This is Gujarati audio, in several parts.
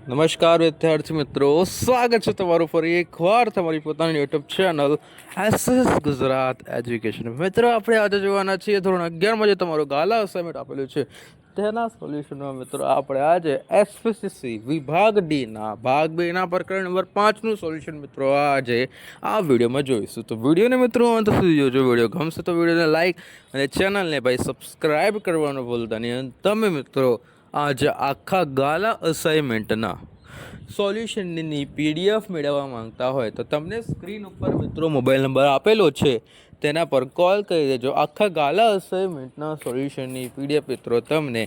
નમસ્કાર વિદ્યાર્થી મિત્રો, સ્વાગત છે તમારું ફરી એકવાર તમારી પોતાની YouTube channel SS Gujarat education. મિત્રો, આપણે આજે જોવાના છીએ ધોરણ 11માં જે તમારું ગાલા અસાઇનમેન્ટ આપેલું છે તેના સોલ્યુશનમાં. મિત્રો, આપણે આજે એસપીસીસી વિભાગ ડીના ભાગ 2ના પ્રકરણ નંબર 5નું સોલ્યુશન મિત્રો આજે આ વિડીયોમાં જોઈશું. તો વિડીયોને મિત્રો અંત સુધી જોજો. વિડીયો ગમશે તો વિડીયોને લાઈક અને ચેનલને ભાઈ સબસ્ક્રાઈબ કરવાનું ભૂલતા નહીં. અને તમે મિત્રો આજે આખા ગાલા અસાઇનમેન્ટના સોલ્યુશનની પીડીએફ મેળવવા માંગતા હોય તો તમને સ્ક્રીન ઉપર મિત્રો મોબાઈલ નંબર આપેલો છે તેના પર કોલ કરી દેજો. આખા ગાલા અસાઇનમેન્ટના સોલ્યુશનની પીડીએફ મિત્રો તમને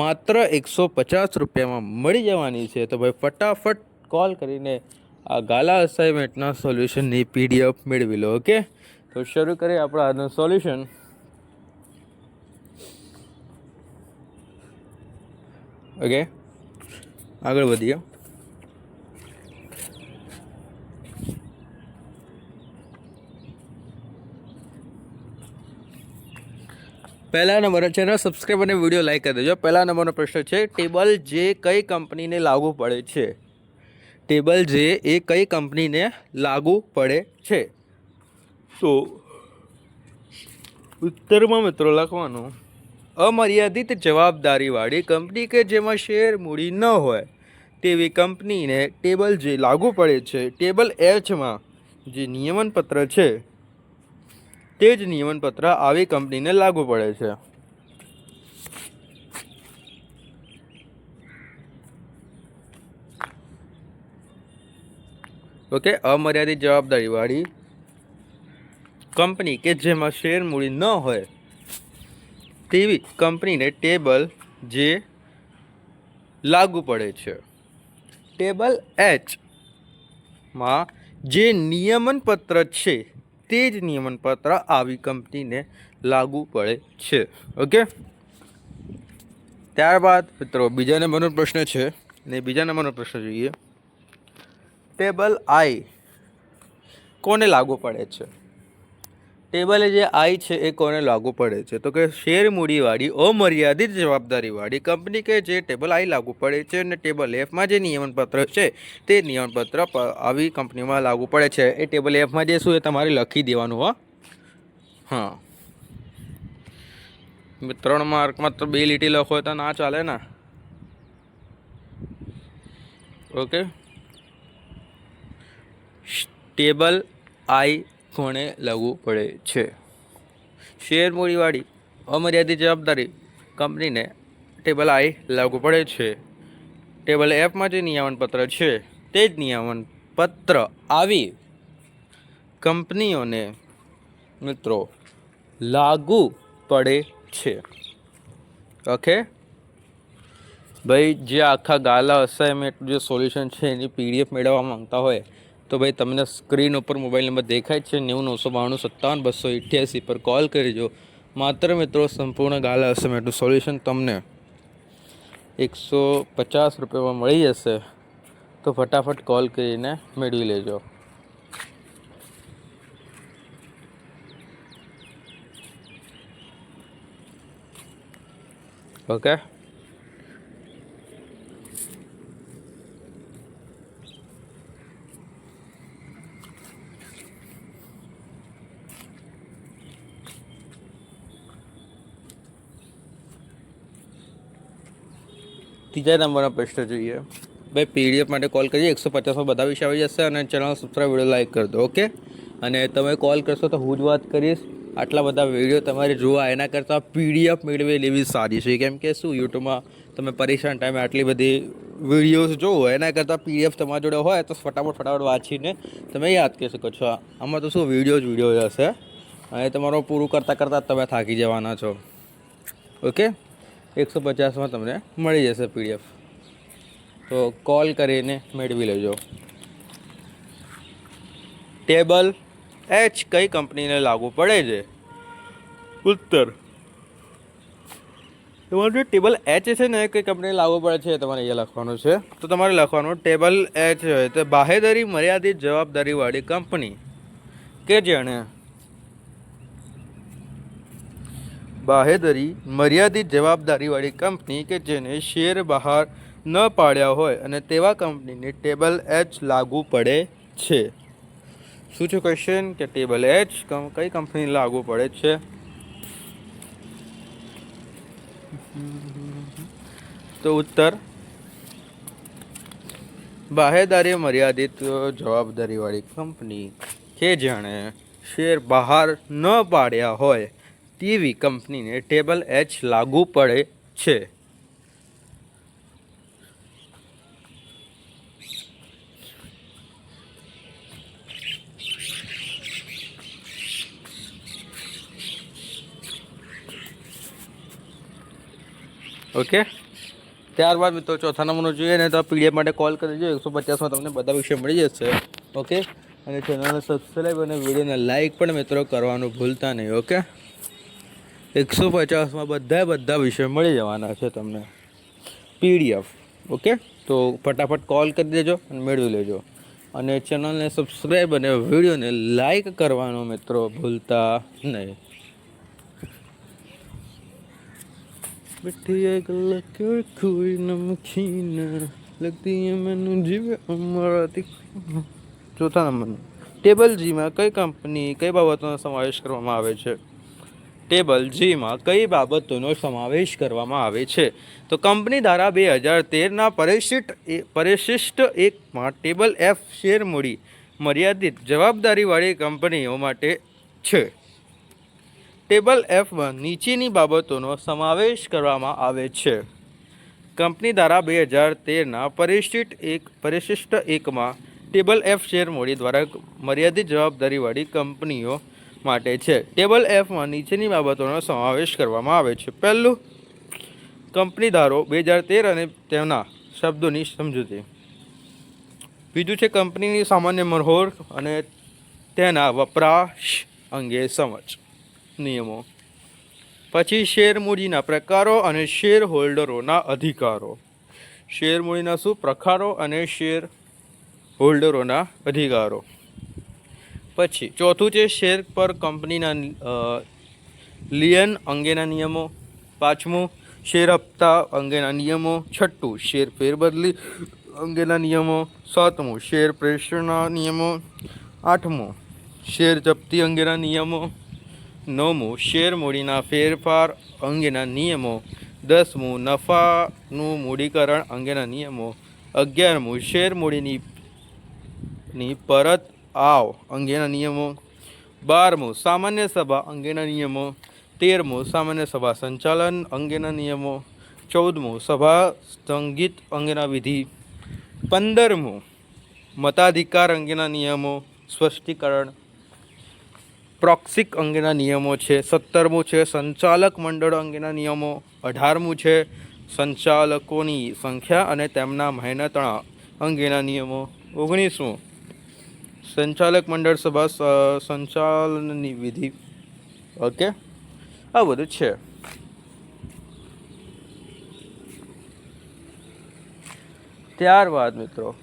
માત્ર 150 રૂપિયામાં મળી જવાની છે. તો ભાઈ ફટાફટ કોલ કરીને આ ગાલા અસાઇનમેન્ટના સોલ્યુશનની પીડીએફ મેળવી લો. ઓકે, તો શરૂ કરીએ આપણે આજનું સોલ્યુશન. ઓકે, આગળ વધીએ. પહેલા નંબર ચેનલ સબસ્ક્રાઈબ અને વિડીયો લાઈક કરી દેજો. પહેલા નંબરનો પ્રશ્ન છે, ટેબલ જે કઈ કંપનીને લાગુ પડે છે? ટેબલ જે એ કઈ કંપનીને લાગુ પડે છે? તો ઉત્તરમાં મિત્રો લખવાનું અમર્યાદિત જવાબદારીવાળી કંપની કે જેમાં શેર મૂડી ન હોય તેવી કંપનીને ટેબલ જે લાગુ પડે છે. ટેબલ એચમાં જે નિયમનપત્ર છે તે જ નિયમનપત્ર આવી કંપનીને લાગુ પડે છે. ઓકે, અમર્યાદિત જવાબદારીવાળી કંપની કે જેમાં શેર મૂડી ન હોય તેવી કંપનીને ટેબલ જે લાગુ પડે છે. ટેબલ એચમાં જે નિયમનપત્ર છે તે જ નિયમનપત્ર આવી કંપનીને લાગુ પડે છે. ઓકે, ત્યારબાદ મિત્રો બીજા નંબરનો પ્રશ્ન છે ને બીજા નંબરનો પ્રશ્ન જોઈએ. ટેબલ આઈ કોને લાગુ પડે છે? ટેબલ જે આઈ છે એ કોને લાગુ પડે છે? તો કે શેર મૂડીવાળી અમર્યાદિત જવાબદારીવાળી કંપની કે જે ટેબલ આઈ લાગુ પડે છે. અને ટેબલ એફમાં જે નિયમનપત્ર છે તે નિયમનપત્ર આવી કંપનીમાં લાગુ પડે છે. એ ટેબલ એફમાં જે શું એ તમારે લખી દેવાનું. હા, 3 માર્કમાં તો 2 લીટી લખો તો ના ચાલે ને. ઓકે, ટેબલ આઈ કોને લાગુ પડે છે? શેર મૂડીવાળી અમર્યાદિત જવાબદારી કંપનીને ટેબલ આઈ લાગુ પડે છે. ટેબલ એફમાં જે નિયમનપત્ર છે તે જ નિયમનપત્ર આવી કંપનીઓને મિત્રો લાગુ પડે છે. ઓકે ભાઈ, જે આખા ગાલા અસાઇનમેન્ટ જે સોલ્યુશન છે એની પીડીએફ મેળવવા માંગતા હોય તો ભાઈ તમને સ્ક્રીન ઉપર મોબાઈલ નંબર દેખાય છે 90 992 57 288 પર કોલ કરજો. માત્ર મિત્રો સંપૂર્ણ ગાલા અસાઇનમેન્ટનું સોલ્યુશન તમને 150 રૂપિયામાં મળી જશે. તો ફટાફટ કોલ કરીને મેળવી લેજો. ઓકે, ત્રીજા નંબરનો પ્રશ્ન જોઈએ. ભાઈ પીડીએફ માટે કોલ કરીએ 150માં બધા વિષય આવી જશે અને ચેનલ સબસ્ક્રાઈબ વિડીયો લાઈક કરી દો. ઓકે, અને તમે કોલ કરશો તો હું જ વાત કરીશ. આટલા બધા વિડીયો તમારે જોવા એના કરતાં પીડીએફ મેળવી લેવી સારી છે. કેમ કે શું યુટ્યુબમાં તમે પરેશાન ટાઈમે આટલી બધી વિડીયોઝ જોવો એના કરતાં પીડીએફ તમારી જોડે હોય તો ફટાફટ વાંચીને તમે યાદ કરી શકો છો. આમાં તો શું વિડીયો હશે અને તમારું પૂરું કરતાં તમે થાકી જવાના છો. ઓકે, 150માં તમને મળી જશે પીડીએફ. તો કોલ કરીને મેળવી લેજો. ટેબલ એચ કઈ કંપનીને લાગુ પડે છે? ઉત્તર તમારું જે ટેબલ એચ છે ને કઈ કંપનીને લાગુ પડે છે તમારે અહીંયા લખવાનું છે. તો તમારે લખવાનું ટેબલ એચ હોય તો બાહેધરી મર્યાદિત જવાબદારીવાળી કંપની કે જેણે બાહેધરી મર્યાદિત જવાબદારીવાળી કંપની કે જેને શેર બહાર ન પાડ્યા હોય અને તેવા કંપનીને ટેબલ એચ લાગુ પડે છે. શું છે ક્વેશ્ચન કે ટેબલ એચ કઈ કંપની લાગુ પડે છે? તો ઉત્તર બાહેદારી મર્યાદિત જવાબદારીવાળી કંપની કે જેણે શેર બહાર ન પાડ્યા હોય તેવી કંપનીને ટેબલ એચ લાગુ પડે છે. ઓકે, ત્યારબાદ મિત્રો ચોથા નંબરનો જોઈએ ને તો પીડીએફ માટે કોલ કરી જો 150માં તમને બધા વિષય મળી જશે. ઓકે, અને ચેનલને સબસ્ક્રાઈબ અને વિડીયોને લાઈક પણ મિત્રો કરવાનું ભૂલતા નહીં. ઓકે, 150માં બધા વિષય મળી જવાના છે તમને પીડીએફ. ઓકે, તો ફટાફટ કોલ કરી દેજો અને મેળવી લેજો. અને ચેનલને સબસ્ક્રાઈબ અને વિડીયોને લાઈક કરવાનું મિત્રો ભૂલતા નહીં. मिठी एक लकीर कोई नमकीन लगती है मैंने जीवे अमराती. ચોથા નંબરનું ટેબલ જીમાં કઈ કંપની કઈ બાબતોનો સમાવેશ કરવામાં આવે છે? ટેબલ જીમાં કઈ બાબતોનો સમાવેશ કરવામાં આવે છે? તો કંપની ધારા 2013ના પરિશિષ્ટ 1માં ટેબલ એફ શેર મૂડી મર્યાદિત જવાબદારીવાળી કંપનીઓ માટે છે. ટેબલ એફમાં નીચેની બાબતોનો સમાવેશ કરવામાં આવે છે. કંપની ધારા 2013ના પરિશિષ્ટ 1માં ટેબલ એફ શેર મૂડી દ્વારા મર્યાદિત જવાબદારીવાળી કંપનીઓ માટે છે. ટેબલ એફમાં નીચેની બાબતોનો સમાવેશ કરવામાં આવે છે. પહેલું, કંપની ધારો 2013 અને તેના શબ્દોની સમજૂતી. બીજું છે કંપનીની સામાન્ય મરહોર અને તેના વપરાશ અંગે સમજ નિયમો. પછી શેર મૂડીના પ્રકારો અને શેર હોલ્ડરોના અધિકારો. શેર મૂડીના શું પ્રકારો અને શેર હોલ્ડરોના અધિકારો. પછી ચોથું છે શેર પર કંપનીના લિયન અંગેના નિયમો. પાંચમું શેર હપ્તા અંગેના નિયમો. છઠ્ઠું શેર ફેરબદલી અંગેના નિયમો. સાતમું શેર પ્રેષણના નિયમો. આઠમું શેર જપ્તી અંગેના નિયમો. નવમું શેર મૂડીના ફેરફાર અંગેના નિયમો. 10મું નફાનું મૂડીકરણ અંગેના નિયમો. 11મું શેર મૂડીની પરત આવ અંગેના નિયમો. 12મું સામાન્ય સભા અંગેના નિયમો. 13મું સામાન્ય સભા સંચાલન અંગેના નિયમો. 14મું સભા સ્થગિત અંગેના વિધિ. 15મું મતાધિકાર અંગેના નિયમો સ્પષ્ટીકરણ. પ્રોક્સિક અંગેના નિયમો છે. 17મું છે સંચાલક મંડળો અંગેના નિયમો. 18મું છે સંચાલકોની સંખ્યા અને તેમના મહેનતાણા અંગેના નિયમો. 19મું સંચાલક મંડળ સભા સંચાલનની વિધિ. ઓકે, આ બધું છે. ત્યારબાદ મિત્રો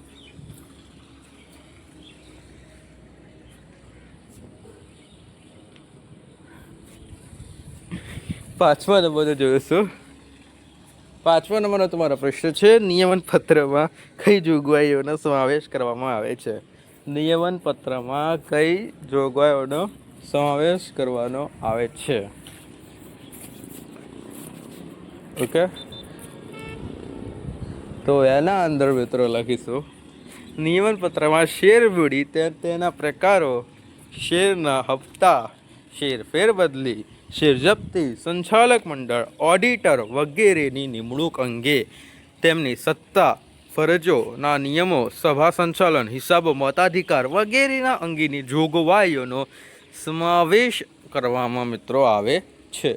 પાંચમા નંબરનો જોઈશું. પાંચમા નંબરનો તમારો પ્રશ્ન છે નિયમન પત્રમાં કઈ જોગવાઈઓનો સમાવેશ કરવામાં આવે છે? નિયમન પત્રમાં કઈ જોગવાઈઓનો સમાવેશ કરવાનો આવે છે? ઓકે, તો એના અંદર મિત્રો લખીશું નિયમન પત્રમાં શેર મૂડી તેના પ્રકારો, શેરના હપ્તા, શેર ફેરબદલી, શેર જપ્તી, સંચાલક મંડળ, ઓડિટર વગેરેની નિમણૂક અંગે તેમની સત્તા, ફરજોના નિયમો, સભા સંચાલન, હિસાબો, મતાધિકાર વગેરેના અંગેની જોગવાઈઓનો સમાવેશ કરવામાં મિત્રો આવે છે.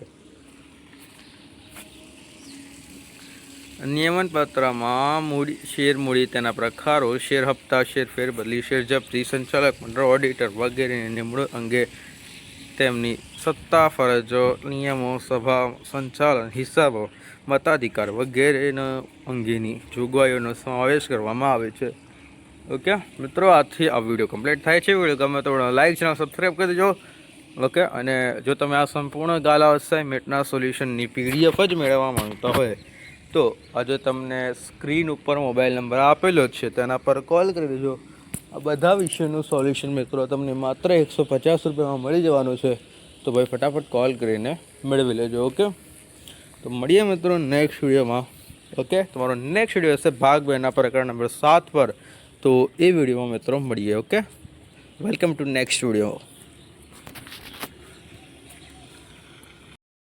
નિયમન પત્રમાં શેર મૂડી તેના પ્રકારો, શેર હપ્તા, શેર ફેરબદલી, શેર જપ્તી, સંચાલક મંડળ, ઓડિટર વગેરેની નિમણૂક અંગે તેમની સત્તા, ફરજો, નિયમો, સભા સંચાલન, હિસાબો, મતાધિકાર વગેરેના અંગેની જોગવાઈઓનો સમાવેશ કરવામાં આવે છે. ઓકે મિત્રો, આથી આ વિડીયો કમ્પ્લીટ થાય છે. વિડીયો ગમે તો લાઈક ચેનલ સબસ્ક્રાઈબ કરી દેજો. ઓકે, અને જો તમે આ સંપૂર્ણ ગાલા અસાઇનમેન્ટના સોલ્યુશનની પીડીએફ જ મેળવવા માંગતા હોય તો આજે તમને સ્ક્રીન ઉપર મોબાઈલ નંબર આપેલો જ છે તેના પર કોલ કરી દેજો. આ બધા વિષયનું સોલ્યુશન મિત્રો તમને માત્ર 150 રૂપિયામાં મળી જવાનું છે. તો ભાઈ ફટાફટ કોલ કરીને મેળવી લેજો. ઓકે, તો મળીએ મિત્રો નેક્સ્ટ વિડીયોમાં. ઓકે, તમારો નેક્સ્ટ વિડીયો હશે ભાગ 2 ના પ્રકરણ નંબર 7 પર. તો એ વિડીયોમાં મિત્રો મળીએ. Okay, welcome to next video.